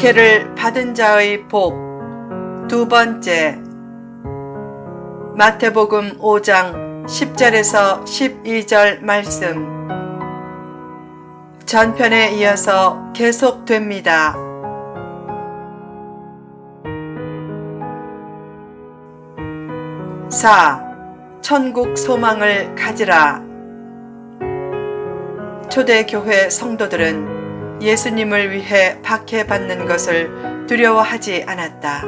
박해를 받은 자의 복. 두 번째, 마태복음 5장 10절에서 12절 말씀. 전편에 이어서 계속됩니다. 천국 소망을 가지라. 초대교회 성도들은 예수님을 위해 박해받는 것을 두려워하지 않았다.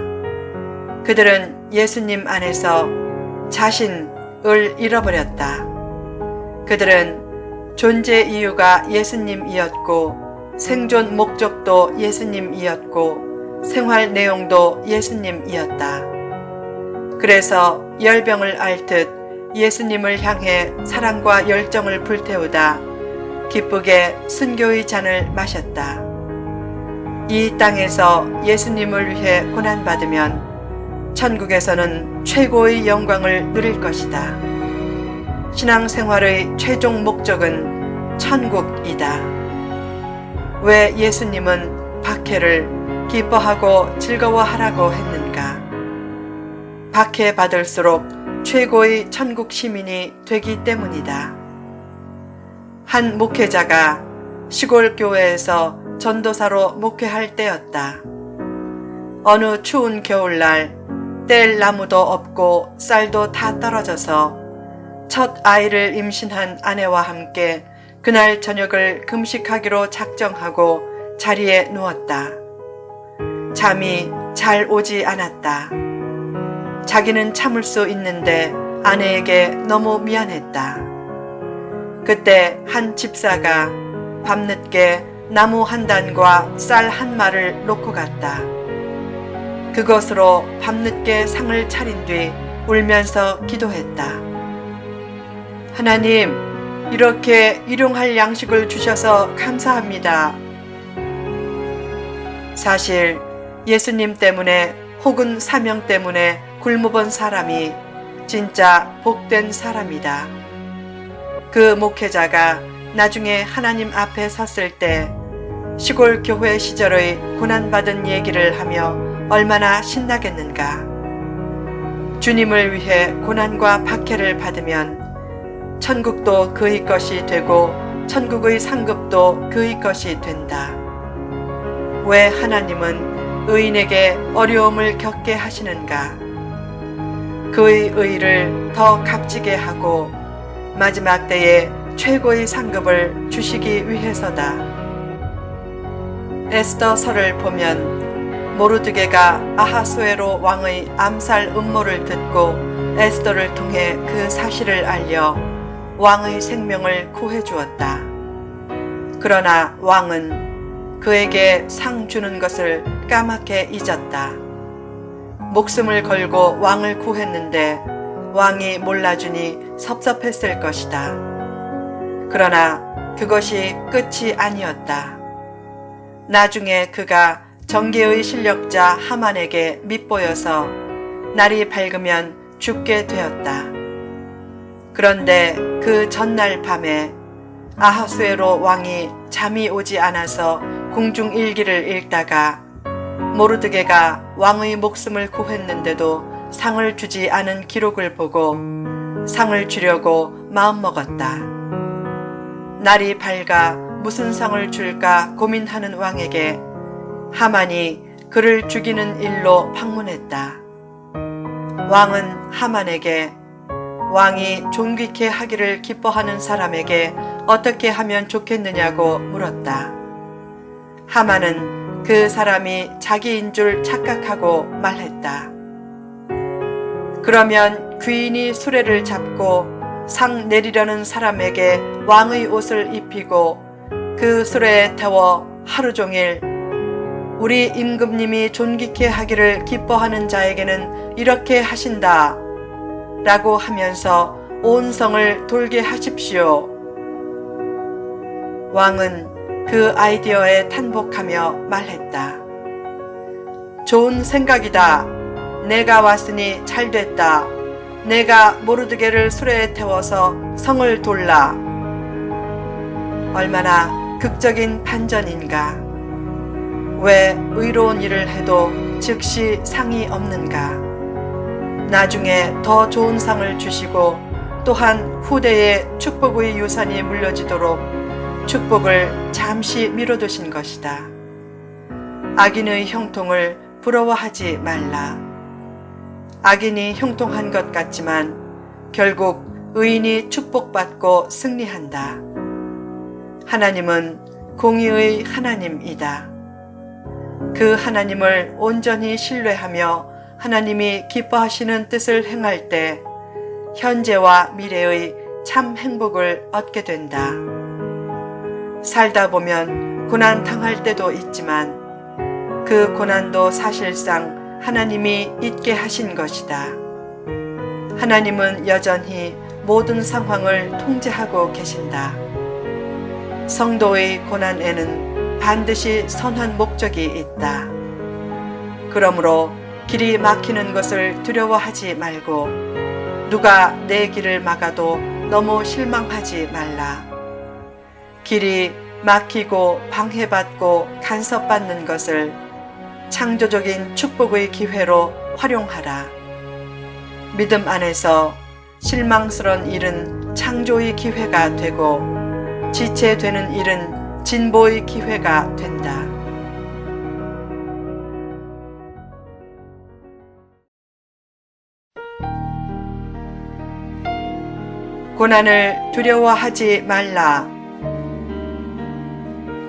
그들은 예수님 안에서 자신을 잃어버렸다. 그들은 존재 이유가 예수님이었고, 생존 목적도 예수님이었고, 생활 내용도 예수님이었다. 그래서 열병을 앓듯 예수님을 향해 사랑과 열정을 불태우다 기쁘게 순교의 잔을 마셨다. 이 땅에서 예수님을 위해 고난받으면 천국에서는 최고의 영광을 누릴 것이다. 신앙생활의 최종 목적은 천국이다. 왜 예수님은 박해를 기뻐하고 즐거워하라고 했는가? 박해받을수록 최고의 천국 시민이 되기 때문이다. 한 목회자가 시골 교회에서 전도사로 목회할 때였다. 어느 추운 겨울날 뗄 나무도 없고 쌀도 다 떨어져서 첫 아이를 임신한 아내와 함께 그날 저녁을 금식하기로 작정하고 자리에 누웠다. 잠이 잘 오지 않았다. 자기는 참을 수 있는데 아내에게 너무 미안했다. 그때 한 집사가 밤늦게 나무 한 단과 쌀 한 마를 놓고 갔다. 그것으로 밤늦게 상을 차린 뒤 울면서 기도했다. 하나님, 이렇게 일용할 양식을 주셔서 감사합니다. 사실 예수님 때문에 혹은 사명 때문에 굶어본 사람이 진짜 복된 사람이다. 그 목회자가 나중에 하나님 앞에 섰을 때 시골 교회 시절의 고난받은 얘기를 하며 얼마나 신나겠는가. 주님을 위해 고난과 박해를 받으면 천국도 그의 것이 되고 천국의 상급도 그의 것이 된다. 왜 하나님은 의인에게 어려움을 겪게 하시는가? 그의 의를 더 값지게 하고 마지막 때에 최고의 상급을 주시기 위해서다. 에스더서를 보면 모르드게가 아하수에로 왕의 암살 음모를 듣고 에스더를 통해 그 사실을 알려 왕의 생명을 구해주었다. 그러나 왕은 그에게 상 주는 것을 까맣게 잊었다. 목숨을 걸고 왕을 구했는데 왕이 몰라주니 섭섭했을 것이다. 그러나 그것이 끝이 아니었다. 나중에 그가 정계의 실력자 하만에게 밉보여서 날이 밝으면 죽게 되었다. 그런데 그 전날 밤에 아하수에로 왕이 잠이 오지 않아서 궁중일기를 읽다가 모르드게가 왕의 목숨을 구했는데도 상을 주지 않은 기록을 보고 상을 주려고 마음먹었다. 날이 밝아 무슨 상을 줄까 고민하는 왕에게 하만이 그를 죽이는 일로 방문했다. 왕은 하만에게 왕이 존귀케 하기를 기뻐하는 사람에게 어떻게 하면 좋겠느냐고 물었다. 하만은 그 사람이 자기인 줄 착각하고 말했다. 그러면 귀인이 수레를 잡고 상 내리려는 사람에게 왕의 옷을 입히고 그 수레에 태워 하루 종일 우리 임금님이 존귀케 하기를 기뻐하는 자에게는 이렇게 하신다 라고 하면서 온 성을 돌게 하십시오. 왕은 그 아이디어에 탄복하며 말했다. 좋은 생각이다. 내가 왔으니 잘됐다. 내가 모르드게를 수레에 태워서 성을 돌라. 얼마나 극적인 반전인가. 왜 의로운 일을 해도 즉시 상이 없는가? 나중에 더 좋은 상을 주시고 또한 후대에 축복의 유산이 물려지도록 축복을 잠시 미뤄두신 것이다. 악인의 형통을 부러워하지 말라. 악인이 형통한 것 같지만 결국 의인이 축복받고 승리한다. 하나님은 공의의 하나님이다. 그 하나님을 온전히 신뢰하며 하나님이 기뻐하시는 뜻을 행할 때 현재와 미래의 참 행복을 얻게 된다. 살다 보면 고난 당할 때도 있지만 그 고난도 사실상 하나님이 있게 하신 것이다. 하나님은 여전히 모든 상황을 통제하고 계신다. 성도의 고난에는 반드시 선한 목적이 있다. 그러므로 길이 막히는 것을 두려워하지 말고 누가 내 길을 막아도 너무 실망하지 말라. 길이 막히고 방해받고 간섭받는 것을 창조적인 축복의 기회로 활용하라. 믿음 안에서 실망스러운 일은 창조의 기회가 되고 지체되는 일은 진보의 기회가 된다. 고난을 두려워하지 말라.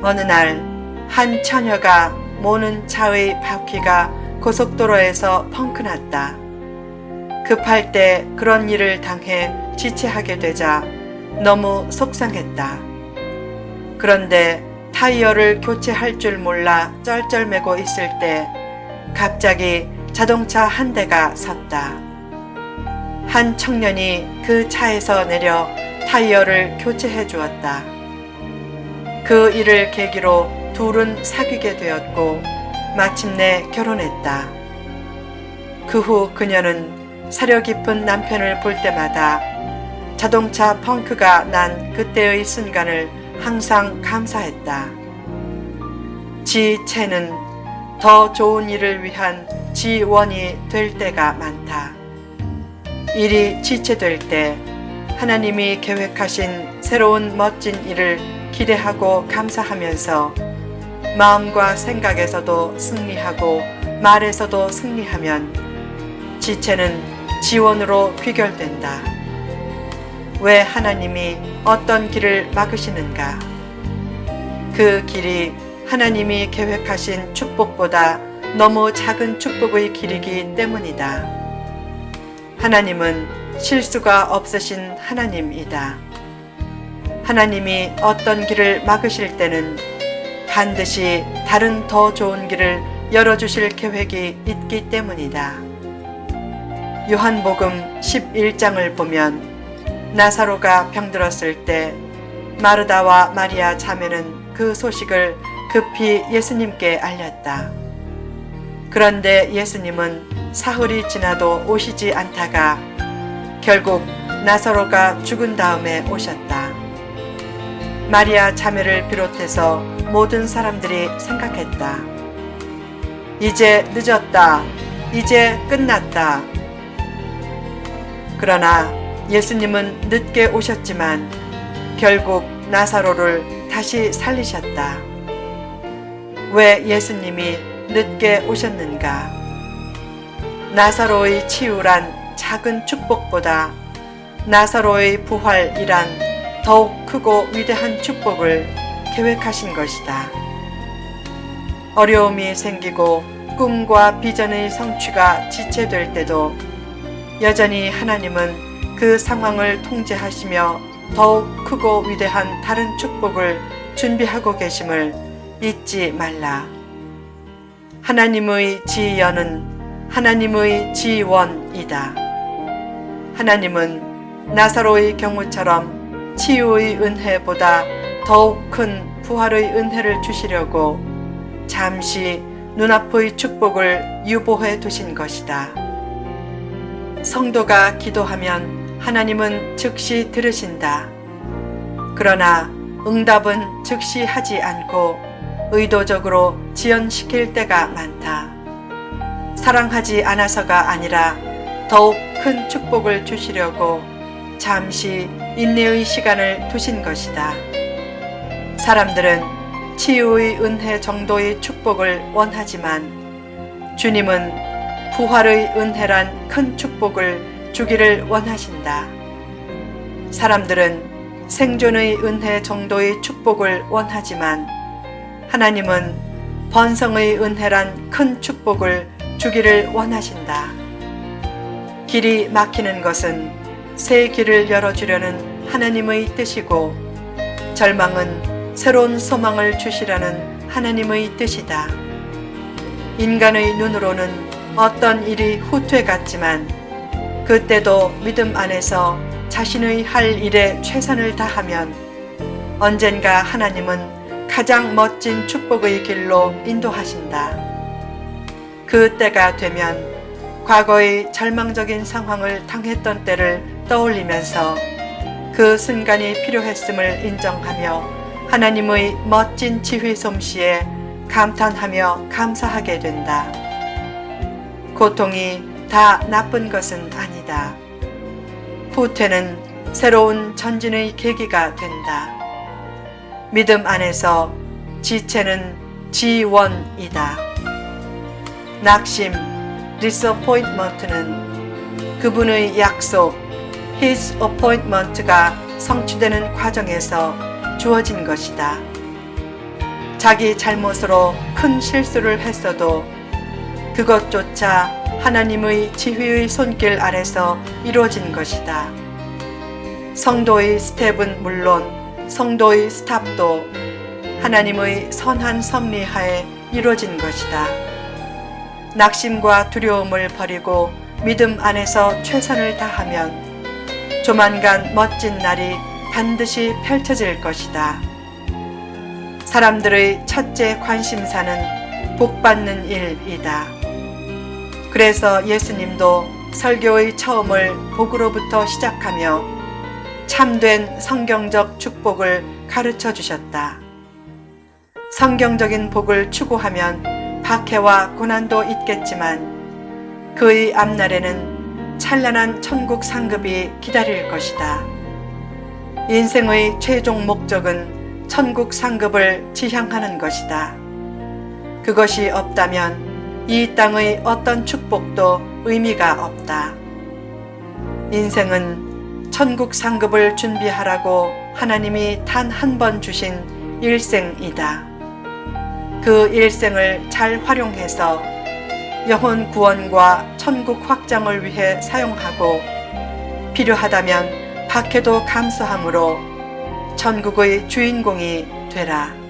어느 날 한 처녀가 모는 차의 바퀴가 고속도로에서 펑크 났다. 급할 때 그런 일을 당해 지체하게 되자 너무 속상했다. 그런데 타이어를 교체할 줄 몰라 쩔쩔매고 있을 때 갑자기 자동차 한 대가 섰다. 한 청년이 그 차에서 내려 타이어를 교체해 주었다. 그 일을 계기로 둘은 사귀게 되었고 마침내 결혼했다. 그 후 그녀는 사려 깊은 남편을 볼 때마다 자동차 펑크가 난 그때의 순간을 항상 감사했다. 지체는 더 좋은 일을 위한 지원이 될 때가 많다. 일이 지체될 때 하나님이 계획하신 새로운 멋진 일을 기대하고 감사하면서 마음과 생각에서도 승리하고 말에서도 승리하면 지체는 지원으로 귀결된다. 왜 하나님이 어떤 길을 막으시는가? 그 길이 하나님이 계획하신 축복보다 너무 작은 축복의 길이기 때문이다. 하나님은 실수가 없으신 하나님이다. 하나님이 어떤 길을 막으실 때는 반드시 다른 더 좋은 길을 열어주실 계획이 있기 때문이다. 요한복음 11장을 보면 나사로가 병들었을 때 마르다와 마리아 자매는 그 소식을 급히 예수님께 알렸다. 그런데 예수님은 사흘이 지나도 오시지 않다가 결국 나사로가 죽은 다음에 오셨다. 마리아 자매를 비롯해서 모든 사람들이 생각했다. 이제 늦었다. 이제 끝났다. 그러나 예수님은 늦게 오셨지만 결국 나사로를 다시 살리셨다. 왜 예수님이 늦게 오셨는가? 나사로의 치유란 작은 축복보다 나사로의 부활이란 더욱 크고 위대한 축복을 계획하신 것이다. 어려움이 생기고 꿈과 비전의 성취가 지체될 때도 여전히 하나님은 그 상황을 통제하시며 더욱 크고 위대한 다른 축복을 준비하고 계심을 잊지 말라. 하나님의 지연은 하나님의 지원이다. 하나님은 나사로의 경우처럼 치유의 은혜보다 더욱 큰 부활의 은혜를 주시려고 잠시 눈앞의 축복을 유보해 두신 것이다. 성도가 기도하면 하나님은 즉시 들으신다. 그러나 응답은 즉시 하지 않고 의도적으로 지연시킬 때가 많다. 사랑하지 않아서가 아니라 더욱 큰 축복을 주시려고 잠시 인내의 시간을 두신 것이다. 사람들은 치유의 은혜 정도의 축복을 원하지만 주님은 부활의 은혜란 큰 축복을 주기를 원하신다. 사람들은 생존의 은혜 정도의 축복을 원하지만 하나님은 번성의 은혜란 큰 축복을 주기를 원하신다. 길이 막히는 것은 새 길을 열어주려는 하나님의 뜻이고 절망은 새로운 소망을 주시라는 하나님의 뜻이다. 인간의 눈으로는 어떤 일이 후퇴 같지만 그때도 믿음 안에서 자신의 할 일에 최선을 다하면 언젠가 하나님은 가장 멋진 축복의 길로 인도하신다. 그 때가 되면 과거의 절망적인 상황을 당했던 때를 떠올리면서 그 순간이 필요했음을 인정하며 하나님의 멋진 지휘 솜씨에 감탄하며 감사하게 된다. 고통이 다 나쁜 것은 아니다. 후퇴는 새로운 전진의 계기가 된다. 믿음 안에서 지체는 지원이다. 낙심, disappointment는 그분의 약속, his appointment가 성취되는 과정에서 주어진 것이다. 자기 잘못으로 큰 실수를 했어도 그것조차 하나님의 지휘의 손길 아래서 이루어진 것이다. 성도의 스텝은 물론 성도의 스탑도 하나님의 선한 섭리하에 이루어진 것이다. 낙심과 두려움을 버리고 믿음 안에서 최선을 다하면 조만간 멋진 날이 반드시 펼쳐질 것이다. 사람들의 첫째 관심사는 복받는 일이다. 그래서 예수님도 설교의 처음을 복으로부터 시작하며 참된 성경적 축복을 가르쳐 주셨다. 성경적인 복을 추구하면 박해와 고난도 있겠지만 그의 앞날에는 찬란한 천국 상급이 기다릴 것이다. 인생의 최종 목적은 천국 상급을 지향하는 것이다. 그것이 없다면 이 땅의 어떤 축복도 의미가 없다. 인생은 천국 상급을 준비하라고 하나님이 단 한 번 주신 일생이다. 그 일생을 잘 활용해서 영혼 구원과 천국 확장을 위해 사용하고 필요하다면 박해도 감수함으로 천국의 주인공이 되라.